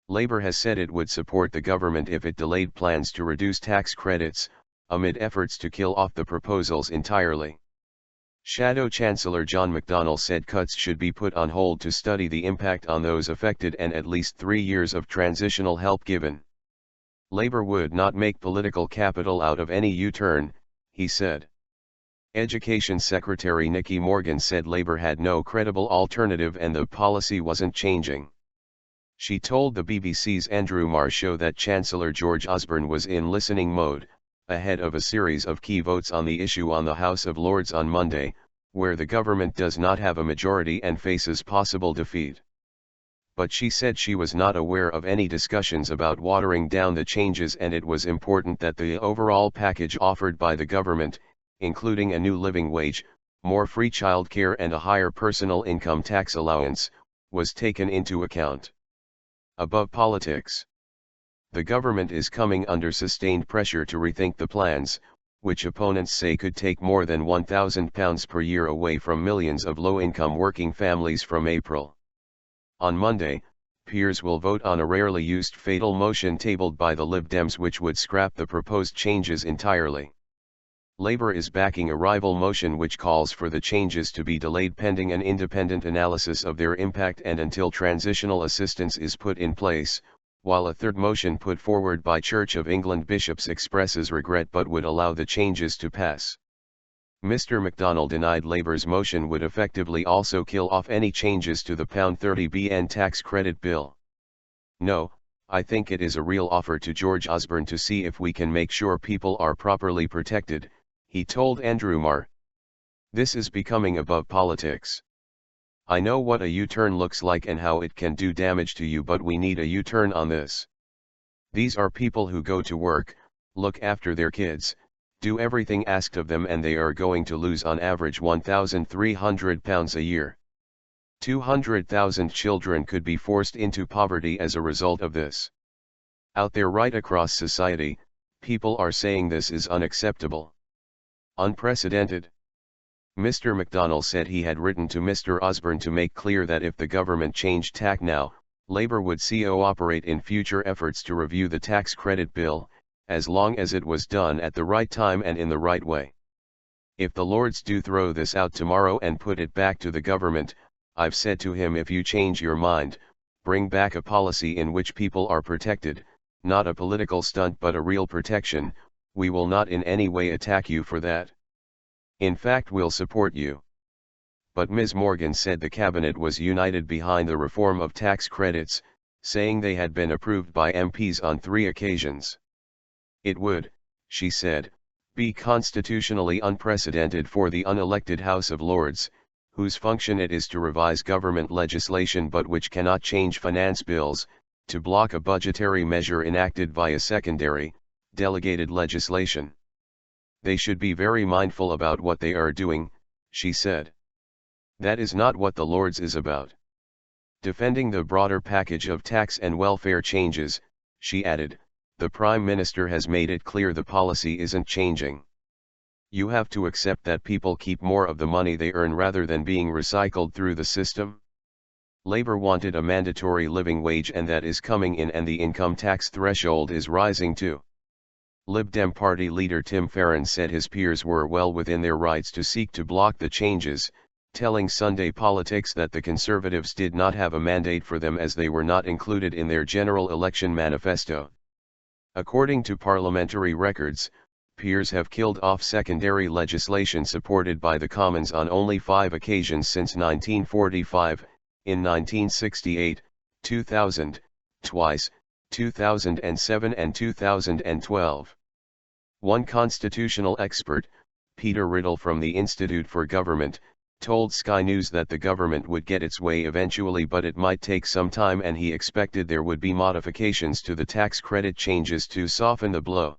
Labour has said it would support the government if it delayed plans to reduce tax credits, amid efforts to kill off the proposals entirely. Shadow Chancellor John McDonnell said cuts should be put on hold to study the impact on those affected and at least 3 years of transitional help given. Labour would not make political capital out of any U-turn, he said. Education Secretary Nicky Morgan said Labour had no credible alternative and the policy wasn't changing. She told the BBC's Andrew Marr show that Chancellor George Osborne was in listening mode, ahead of a series of key votes on the issue on the House of Lords on Monday, where the government does not have a majority and faces possible defeat. But she said she was not aware of any discussions about watering down the changes and it was important that the overall package offered by the government, including a new living wage, more free childcare and a higher personal income tax allowance, was taken into account. Above politics. The government is coming under sustained pressure to rethink the plans, which opponents say could take more than £1,000 per year away from millions of low-income working families from April. On Monday, peers will vote on a rarely used fatal motion tabled by the Lib Dems which would scrap the proposed changes entirely. Labour is backing a rival motion which calls for the changes to be delayed pending an independent analysis of their impact and until transitional assistance is put in place, while a third motion put forward by Church of England bishops expresses regret but would allow the changes to pass. Mr McDonnell denied Labour's motion would effectively also kill off any changes to the £30bn tax credit bill. No, I think it is a real offer to George Osborne to see if we can make sure people are properly protected, he told Andrew Marr. This is becoming above politics. I know what a U-turn looks like and how it can do damage to you, but we need a U-turn on this. These are people who go to work, look after their kids, do everything asked of them, and they are going to lose on average £1,300 a year. 200,000 children could be forced into poverty as a result of this. Out there right across society, people are saying this is unacceptable. Unprecedented. Mr McDonnell said he had written to Mr Osborne to make clear that if the government changed tack now, Labour would cooperate in future efforts to review the tax credit bill, as long as it was done at the right time and in the right way. If the Lords do throw this out tomorrow and put it back to the government, I've said to him, if you change your mind, bring back a policy in which people are protected, not a political stunt but a real protection, we will not in any way attack you for that. In fact, we'll support you. But Ms. Morgan said the cabinet was united behind the reform of tax credits, saying they had been approved by MPs on 3 occasions. It would, she said, be constitutionally unprecedented for the unelected House of Lords, whose function it is to revise government legislation but which cannot change finance bills, to block a budgetary measure enacted via secondary, delegated legislation. They should be very mindful about what they are doing, she said. That is not what the Lords is about. Defending the broader package of tax and welfare changes, she added, the Prime Minister has made it clear the policy isn't changing. You have to accept that people keep more of the money they earn rather than being recycled through the system. Labour wanted a mandatory living wage and that is coming in, and the income tax threshold is rising too. Lib Dem party leader Tim Farron said his peers were well within their rights to seek to block the changes, telling Sunday Politics that the Conservatives did not have a mandate for them as they were not included in their general election manifesto. According to parliamentary records, peers have killed off secondary legislation supported by the Commons on only 5 occasions since 1945, in 1968, 2000, twice, 2007 and 2012. One constitutional expert, Peter Riddle from the Institute for Government, told Sky News that the government would get its way eventually but it might take some time, and he expected there would be modifications to the tax credit changes to soften the blow.